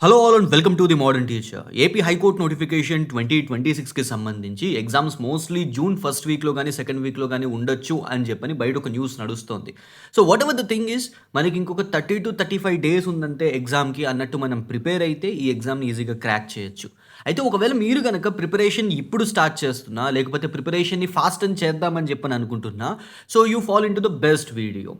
Hello all and welcome to the modern teacher. AP high court notification 2026కి సంబంధించి exams mostly June first వీక్లో కానీ second వీక్లో కానీ ఉండొచ్చు అని చెప్పని బయట ఒక న్యూస్ నడుస్తోంది. So what ever the thing is, మనకి ఇంకొక 30 to 35 డేస్ ఉందంటే ఎగ్జామ్కి అన్నట్టు మనం ప్రిపేర్ అయితే ఈ ఎగ్జామ్ని ఈజీగా క్రాక్ చేయొచ్చు. అయితే ఒకవేళ మీరు కనుక ప్రిపరేషన్ ఇప్పుడు స్టార్ట్ చేస్తున్నా, లేకపోతే ప్రిపరేషన్ని ఫాస్ట్ అని చేద్దామని చెప్పని అనుకుంటున్నా, so you fall in to the best video.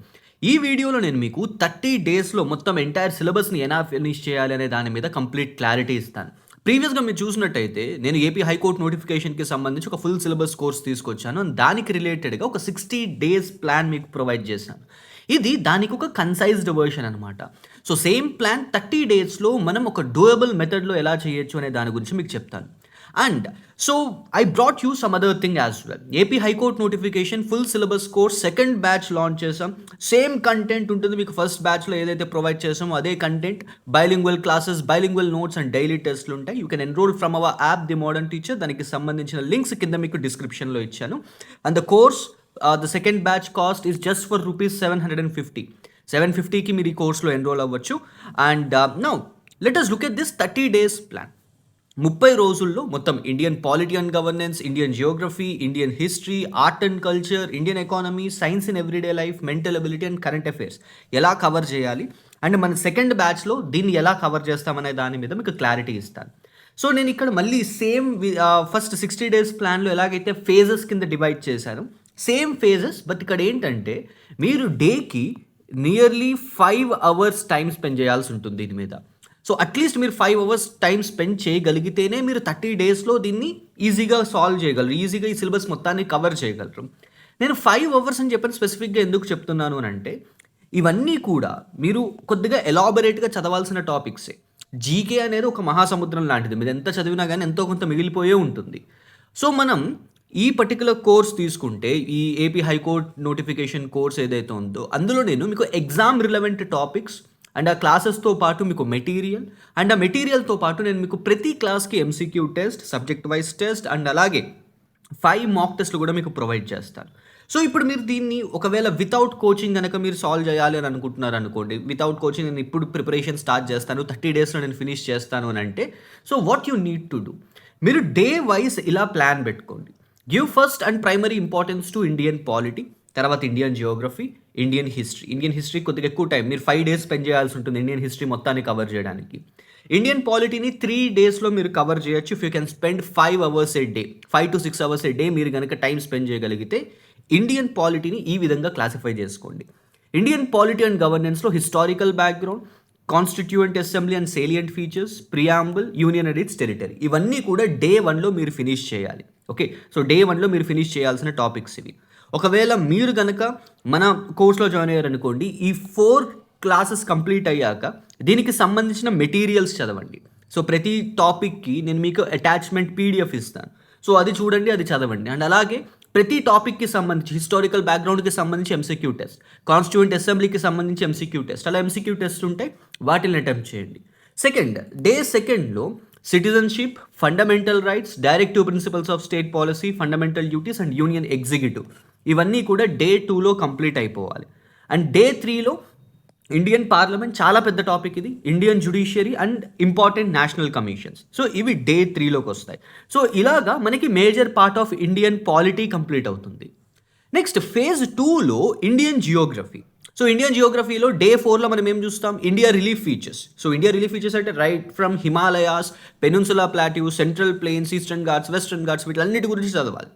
ఈ వీడియోలో నేను మీకు 30 డేస్లో మొత్తం ఎంటైర్ సిలబస్ని ఎలా ఫినిష్ చేయాలి అనే దాని మీద కంప్లీట్ క్లారిటీ ఇస్తాను. ప్రీవియస్గా మీరు చూసినట్టయితే నేను ఏపీ హైకోర్టు నోటిఫికేషన్కి సంబంధించి ఒక ఫుల్ సిలబస్ కోర్స్ తీసుకొచ్చాను. దానికి రిలేటెడ్గా ఒక 60 డేస్ ప్లాన్ మీకు ప్రొవైడ్ చేశాను. ఇది దానికి ఒక కన్సైజ్డ్ వర్షన్ అనమాట. సో సేమ్ ప్లాన్ 30 డేస్లో మనం ఒక డూయబుల్ మెథడ్లో ఎలా చేయొచ్చు అనే దాని గురించి మీకు చెప్తాను. And so I brought you some other thing as well. AP high court notification full syllabus course second batch launch చేసాం. సేమ్ కంటెంట్ ఉంటుంది మీకు ఫస్ట్ బ్యాచ్లో ఏదైతే ప్రొవైడ్ చేసామో అదే content. Bilingual classes, bilingual notes and daily టెస్ట్లు ఉంటాయి. You can enrol from our app the modern teacher. దానికి సంబంధించిన లింక్స్ కింద మీకు డిస్క్రిప్షన్లో ఇచ్చాను. And the course the second batch cost is just for ₹750. 750కి మీరు ఈ కోర్స్లో ఎన్రోల్ అవ్వచ్చు. And now let us look at this 30 days plan. 30 రోజుల్లో మొత్తం Indian polity and governance, Indian geography, Indian history, art and culture, Indian economy, science in everyday life, mental ability and current affairs ఎలా cover చేయాలి, and మన second బ్యాచ్లో దీన్ని ఎలా cover చేస్తామనే దాని మీద మీకు క్లారిటీ ఇస్తాను. సో నేను ఇక్కడ మళ్ళీ సేమ్ ఫస్ట్ 60 డేస్ ప్లాన్లో ఎలాగైతే ఫేజెస్ కింద డివైడ్ చేశాను, సేమ్ ఫేజెస్. బట్ ఇక్కడ ఏంటంటే మీరు డేకి నియర్లీ 5 అవర్స్ టైం స్పెండ్ చేయాల్సి ఉంటుంది దీని మీద. సో అట్లీస్ట్ మీరు 5 అవర్స్ టైం స్పెండ్ చేయగలిగితేనే మీరు 30 డేస్లో దీన్ని ఈజీగా సాల్వ్ చేయగలరు, ఈజీగా ఈ సిలబస్ మొత్తాన్ని కవర్ చేయగలరు. నేను 5 అవర్స్ అని చెప్పని స్పెసిఫిక్గా ఎందుకు చెప్తున్నాను అని అంటే, ఇవన్నీ కూడా మీరు కొద్దిగా ఎలాబొరేట్గా చదవాల్సిన టాపిక్సే. జీకే అనేది ఒక మహాసముద్రం లాంటిది, మీరు ఎంత చదివినా కానీ ఎంతో కొంత మిగిలిపోయే ఉంటుంది. సో మనం ఈ పర్టికులర్ కోర్స్ తీసుకుంటే, ఈ ఏపీ హైకోర్ట్ నోటిఫికేషన్ కోర్స్ ఏదైతే ఉందో అందులో నేను మీకు ఎగ్జామ్ రిలవెంట్ టాపిక్స్ అండ్ ఆ క్లాసెస్తో పాటు మీకు మెటీరియల్, అండ్ ఆ మెటీరియల్తో పాటు నేను మీకు ప్రతి క్లాస్కి MCQ test, subject wise test and అలాగే 5 మాక్ టెస్ట్లు కూడా మీకు ప్రొవైడ్ చేస్తాను. సో ఇప్పుడు మీరు దీన్ని ఒకవేళ వితౌట్ కోచింగ్ కనుక మీరు సాల్వ్ చేయాలి అని అనుకుంటున్నారు అనుకోండి, వితౌట్ కోచింగ్ నేను ఇప్పుడు ప్రిపరేషన్ స్టార్ట్ చేస్తాను, 30 డేస్లో నేను ఫినిష్ చేస్తాను అని అంటే, so what you need to do, మీరు డే వైజ్ ఇలా ప్లాన్ పెట్టుకోండి. Give first and primary importance to Indian polity, తర్వాత Indian geography, Indian history. Indian history కొద్దిగా ఎక్కువ టైం, మీరు 5 డేస్ స్పెండ్ చేయాల్సి ఉంటుంది ఇండియన్ హిస్టరీ మొత్తాన్ని కవర్ చేయడానికి. ఇండియన్ పాలిటీని 3 డేస్లో మీరు కవర్ చేయొచ్చు if you can spend 5 hours a day, 5 to 6 hours a day మీరు కనుక టైం స్పెండ్ చేయగలిగితే ఇండియన్ పాలిటీని ఈ విధంగా క్లాసిఫై చేసుకోండి. ఇండియన్ పాలిటీ అండ్ గవర్నెన్స్లో historical background, constituent assembly and salient features, preamble, union and its territory, ఇవన్నీ కూడా డే 1లో మీరు ఫినిష్ చేయాలి. ఓకే, సో డే 1లో మీరు ఫినిష్ చేయాల్సిన టాపిక్స్ ఇవి. ఒకవేళ మీరు కనుక మన కోర్స్లో జాయిన్ అయ్యారనుకోండి, ఈ 4 క్లాసెస్ కంప్లీట్ అయ్యాక దీనికి సంబంధించిన మెటీరియల్స్ చదవండి. సో ప్రతి టాపిక్కి నేను మీకు అటాచ్మెంట్ పీడిఎఫ్ ఇస్తాను, సో అది చూడండి, అది చదవండి. అండ్ అలాగే ప్రతి టాపిక్కి సంబంధించి హిస్టారికల్ బ్యాక్గ్రౌండ్కి సంబంధించి ఎంసీక్యూ టెస్ట్, కాన్స్టిట్యూయెంట్ అసెంబ్లీకి సంబంధించి ఎంసీక్యూ టెస్ట్, అలా ఎంసీక్యూ టెస్ట్ ఉంటాయి, వాటిని అటెంప్ట్ చేయండి. డే సెకండ్లో citizenship, fundamental rights, directive principles of state policy, fundamental duties and union executive, ఇవన్నీ కూడా డే 2లో కంప్లీట్ అయిపోవాలి. అండ్ డే 3లో ఇండియన్ పార్లమెంట్, చాలా పెద్ద టాపిక్ ఇది, Indian judiciary and important national commissions, so ఇవి డే 3లోకి వస్తాయి. సో ఇలాగా మనకి major part of Indian polity complete అవుతుంది. నెక్స్ట్ ఫేజ్ 2లో ఇండియన్ జియోగ్రఫీ. సో ఇండియన్ జియోగ్రఫీలో డే 4లో మనం ఏం చూస్తాం, India relief features. So India relief features అంటే right from Himalayas, peninsula plateau, central plains, Eastern Ghats, Western Ghats, వీటన్నిటి గురించి చదవాలి.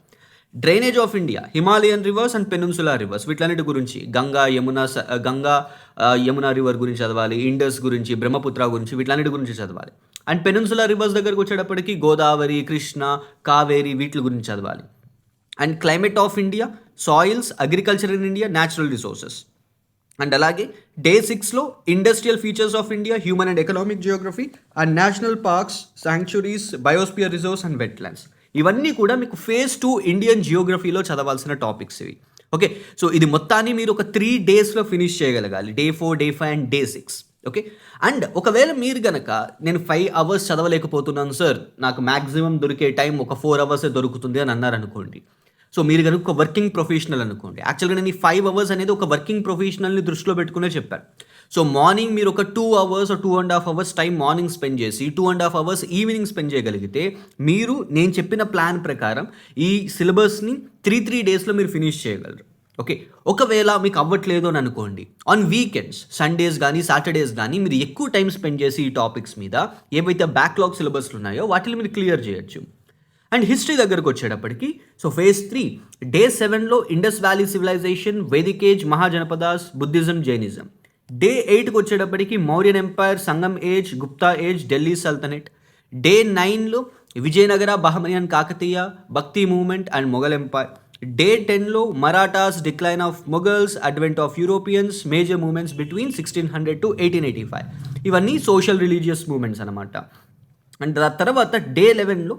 Drainage of India, Himalayan rivers and peninsula rivers, వీటన్నిటి గురించి, గంగా యమునా రివర్ గురించి చదవాలి, ఇండస్ గురించి, బ్రహ్మపుత్ర గురించి, వీటన్నిటి గురించి చదవాలి. అండ్ పెనిన్సులా రివర్స్ దగ్గరకు వచ్చేటప్పటికి గోదావరి, కృష్ణ, కావేరి, వీటి గురించి చదవాలి. And climate of India, soils, agriculture in India, natural resources. And అలాగే డే 6లో industrial features of India, human and economic geography and national parks, sanctuaries, biosphere reserves and wetlands, ఇవన్నీ కూడా మీకు ఫేజ్ 2 ఇండియన్ జియోగ్రఫీలో చదవాల్సిన టాపిక్స్ ఇవి. Okay, so ఇది మొత్తాన్ని మీరు ఒక 3 డేస్లో ఫినిష్ చేయగలగాలి, day 4, day 5 and day 6. Okay, and ఒకవేళ మీరు కనుక నేను 5 అవర్స్ చదవలేకపోతున్నాను సార్, నాకు మ్యాక్సిమం దొరికే టైం ఒక 4 అవర్సే దొరుకుతుంది అని అన్నారనుకోండి, సో మీరు కనుక ఒక వర్కింగ్ ప్రొఫెషనల్ అనుకోండి, యాక్చువల్గా నేను ఈ 5 అవర్స్ అనేది ఒక వర్కింగ్ ప్రొఫెషనల్ని దృష్టిలో పెట్టుకునే చెప్పాను. సో మార్నింగ్ మీరు ఒక 2 hours 2.5 hours time morning spend చేసి 2.5 అవర్స్ ఈవినింగ్ స్పెండ్ చేయగలిగితే మీరు నేను చెప్పిన ప్లాన్ ప్రకారం ఈ సిలబస్ని 3 డేస్లో మీరు ఫినిష్ చేయగలరు. ఓకే, ఒకవేళ మీకు అవ్వట్లేదు అని అనుకోండి, ఆన్ వీకెండ్స్ సండేస్ కానీ సాటర్డేస్ కానీ మీరు ఎక్కువ టైం స్పెండ్ చేసి ఈ టాపిక్స్ మీద ఏవైతే బ్యాక్లాగ్ సిలబస్లు ఉన్నాయో వాటిని మీరు క్లియర్ చేయొచ్చు. అండ్ హిస్టరీ దగ్గరకు వచ్చేటప్పటికి సో ఫేజ్ 3 డే 7లో Indus valley civilization, Vedic age, Mahajanapadas, Buddhism, Jainism. Day 8కి వచ్చేటప్పటికి Mauryan empire, Sangam age, Gupta age, Delhi sultanate. Day 9లో Vijayanagara, Bahmanian, Kakatiya, Bhakti movement and Mughal empire. Day 10లో Marathas, decline of Mughals, advent of Europeans, major movements between 1600 to 1885. ఇవన్నీ social religious movements అనమాట. And దాని తర్వాత day 11లో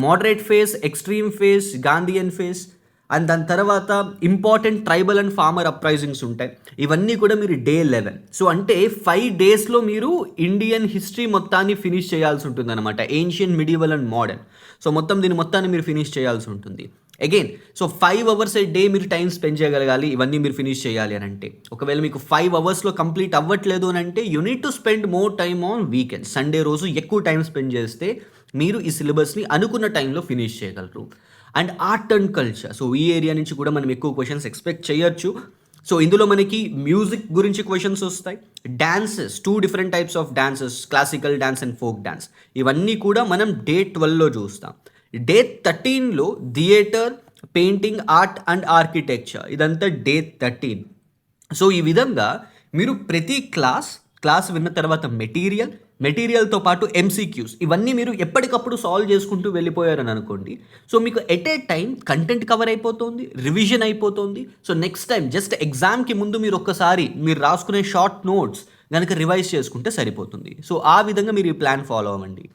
moderate phase, extreme phase, Gandhian phase. And దాని తర్వాత important tribal and farmer uprisings ఉంటాయి. ఇవన్నీ కూడా మీరు డే 11. సో అంటే 5 డేస్లో మీరు ఇండియన్ హిస్టరీ మొత్తాన్ని ఫినిష్ చేయాల్సి ఉంటుంది అనమాట, ancient, medieval and modern. So మొత్తం దీని మొత్తాన్ని మీరు ఫినిష్ చేయాల్సి ఉంటుంది. Again so 5 hours a day మీరు టైం స్పెండ్ చేయగలగాలి ఇవన్నీ మీరు ఫినిష్ చేయాలి అని అంటే. ఒకవేళ మీకు 5 అవర్స్లో కంప్లీట్ అవ్వట్లేదు అని అంటే you need to spend more time on weekend. Sunday రోజు ఎక్కువ టైం స్పెండ్ చేస్తే మీరు ఈ సిలబస్ని అనుకున్న టైంలో ఫినిష్ చేయగలరు. And art and culture, so ఈ ఏరియా నుంచి కూడా మనం ఎక్కువ క్వశ్చన్స్ ఎక్స్పెక్ట్ చేయొచ్చు. సో ఇందులో మనకి మ్యూజిక్ గురించి క్వశ్చన్స్ వస్తాయి, dances, 2 different types of dances, classical dance and folk dance. ఇవన్నీ కూడా మనం డే 12లో చూస్తాం. డే 13లో theatre, painting, art and architecture, ఇదంతా డే 13. సో ఈ విధంగా మీరు ప్రతి క్లాస్ విన్న తర్వాత మెటీరియల్తో పాటు ఎంసీక్యూస్ ఇవన్నీ మీరు ఎప్పటికప్పుడు సాల్వ్ చేసుకుంటూ వెళ్ళిపోయారని అనుకోండి. సో మీకు at a time content cover అయిపోతుంది, రివిజన్ అయిపోతుంది. సో నెక్స్ట్ టైం జస్ట్ ఎగ్జామ్కి ముందు మీరు ఒక్కసారి మీరు రాసుకునే షార్ట్ నోట్స్ కనుక రివైజ్ చేసుకుంటే సరిపోతుంది. సో ఆ విధంగా మీరు ఈ ప్లాన్ ఫాలో అవ్వండి.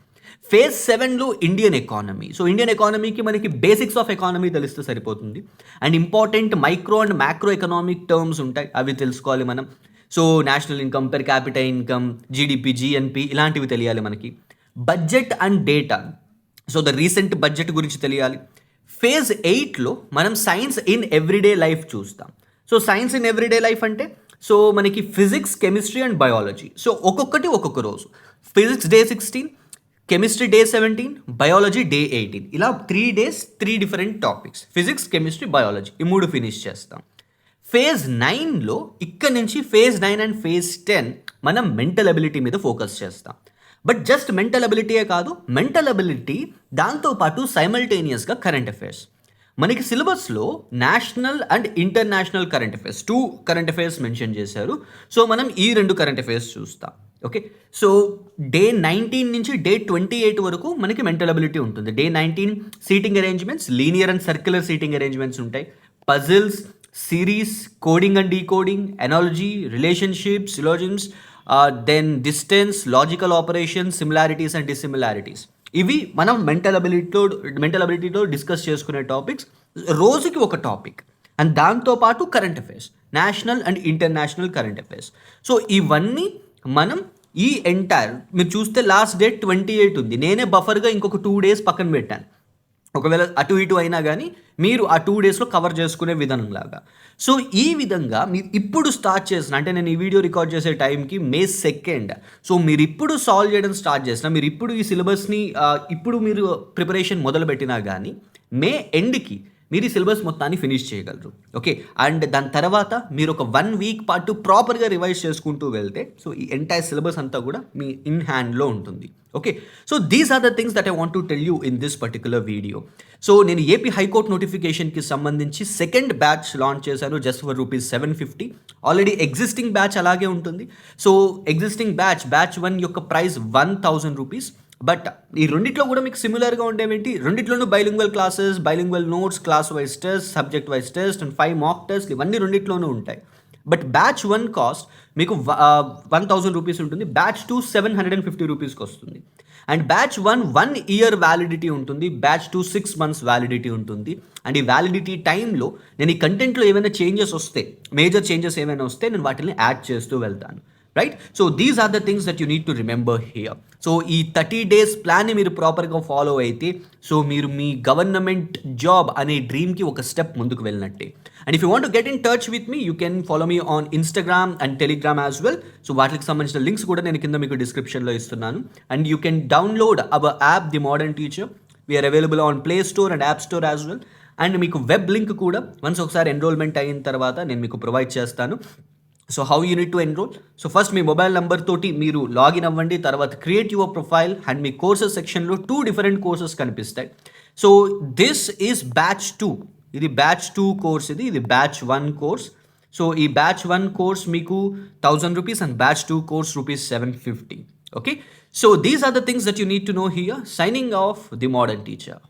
ఫేజ్ 7లో ఇండియన్ ఎకానమీ. సో ఇండియన్ ఎకానమీకి మనకి బేసిక్స్ ఆఫ్ ఎకానమీ తెలిస్తే సరిపోతుంది. And important micro and macro economic terms ఉంటాయి, అవి తెలుసుకోవాలి మనం. So national income, per capita income, GDP, GNP ఇలాంటివి తెలియాలి మనకి. Budget and data, so the recent budget గురించి తెలియాలి. ఫేజ్ 8లో మనం సైన్స్ ఇన్ ఎవ్రీడే లైఫ్ చూస్తాం. So science in everyday life అంటే సో మనకి physics, chemistry and biology. So ఒక్కొక్కటి ఒక్కొక్క రోజు. Physics day 16, chemistry day 17, biology day 18. ఇలా 3 days 3 different topics, physics, chemistry, biology, ఈ 3 ఫినిష్ చేస్తాం. ఫేజ్ 9లో ఇక్కడ నుంచి ఫేజ్ 9 అండ్ ఫేజ్ 10 మనం మెంటల్ అబిలిటీ మీద ఫోకస్ చేస్తాం. బట్ జస్ట్ మెంటల్ అబిలిటీయే కాదు, మెంటల్ అబిలిటీ దాంతోపాటు సైమల్టేనియస్గా కరెంట్ అఫైర్స్. మనకి సిలబస్లో national and international current affairs 2 current affairs mention చేశారు. సో మనం ఈ 2 కరెంట్ అఫైర్స్ చూస్తాం. ఓకే, సో డే 19 నుంచి డే 28 వరకు మనకి మెంటల్ అబిలిటీ ఉంటుంది. Day 19 seating arrangements, linear and circular seating arrangements ఉంటాయి. Puzzles, series, coding and decoding, analogy, relationships, syllogisms, then distance, logical operations, similarities and dissimilarities. ఇవి మనం mental అబిలిటీలో discuss చేసుకునే topics. రోజుకి ఒక టాపిక్. అండ్ దాంతోపాటు current affairs, national and international current affairs. So ఇవన్నీ మనం ఈ ఎంటైర్ మీరు చూస్తే లాస్ట్ డేట్ 28 ఉంది. నేనే బఫర్గా ఇంకొక 2 days పక్కన పెట్టాను. ఒకవేళ అటు ఇటు అయినా కానీ మీరు ఆ 2 daysలో కవర్ చేసుకునే విధానం లాగా. సో ఈ విధంగా మీరు ఇప్పుడు స్టార్ట్ చేసిన, అంటే నేను ఈ వీడియో రికార్డ్ చేసే టైంకి May 2nd. సో మీరు ఇప్పుడు సాల్వ్ చేయడం స్టార్ట్ చేసిన, మీరు ఇప్పుడు ఈ సిలబస్ని ఇప్పుడు మీరు ప్రిపరేషన్ మొదలుపెట్టినా కానీ మే ఎండ్కి మీరు ఈ సిలబస్ మొత్తాన్ని ఫినిష్ చేయగలరు. ఓకే, అండ్ దాని తర్వాత మీరు ఒక 1 week పాటు ప్రాపర్గా రివైజ్ చేసుకుంటూ వెళ్తే సో ఈ ఎంటైర్ సిలబస్ అంతా కూడా మీ ఇన్ హ్యాండ్లో ఉంటుంది. Okay, so these are the things that I want to tell you in this particular video. So నేను ఏపీ హైకోర్ట్ నోటిఫికేషన్కి సంబంధించి 2nd బ్యాచ్ లాంచ్ చేశాను just for ₹750. Already existing batch అలాగే ఉంటుంది. సో ఎగ్జిస్టింగ్ బ్యాచ్ 1 యొక్క price ₹1000. But ఈ రెండిట్లో కూడా మీకు సిమిలర్గా ఉండేవేంటి, రెండిట్లోనూ bilingual classes, bilingual notes, class wise test, subject wise test and 5 mock test, ఇవన్నీ రెండిట్లోనూ ఉంటాయి. బట్ బ్యాచ్ 1 కాస్ట్ మీకు ₹1000 ఉంటుంది. బ్యాచ్ 2 ₹750 వస్తుంది. అండ్ బ్యాచ్ 1 year వ్యాలిడిటీ ఉంటుంది. బ్యాచ్ 2 6 months వ్యాలిడిటీ ఉంటుంది. అండ్ ఈ వ్యాలిడిటీ టైంలో నేను ఈ కంటెంట్లో ఏమైనా చేంజెస్ వస్తే, మేజర్ చేంజెస్ ఏమైనా వస్తే నేను వాటిని యాడ్ చేస్తూ వెళ్తాను. Right? So these are the things that you need to remember here. So ఈ 30 డేస్ ప్లాన్ని మీరు ప్రాపర్గా ఫాలో అయితే సో మీరు మీ గవర్నమెంట్ జాబ్ అనే డ్రీమ్కి ఒక స్టెప్ ముందుకు వెళ్ళినట్టే. And if you want to get in touch with me, you can follow me on Instagram and Telegram as well. So వాటికి సంబంధించిన లింక్స్ కూడా నేను కింద మీకు డిస్క్రిప్షన్లో ఇస్తున్నాను. And you can download our app the modern teacher. We are available on play store and app store as well. And మీకు web link కూడా వన్స్ ఒకసారి ఎన్రోల్మెంట్ అయిన తర్వాత నేను మీకు ప్రొవైడ్ చేస్తాను. So how you need to enroll? So first మీ mobile number తోటి మీరు లాగిన్ అవ్వండి. తర్వాత క్రియేట్ యువర్ ప్రొఫైల్ అండ్ మీ కోర్సెస్ సెక్షన్లో 2 డిఫరెంట్ కోర్సెస్ కనిపిస్తాయి. So this is batch 2. ఇది బ్యాచ్ 2 కోర్స్, ఇది బ్యాచ్ 1 కోర్స్. సో ఈ బ్యాచ్ 1 కోర్స్ మీకు 1000 rupees and batch 2 course rupees 750. Okay, so these are the things that you need to know here. Signing off the modern teacher.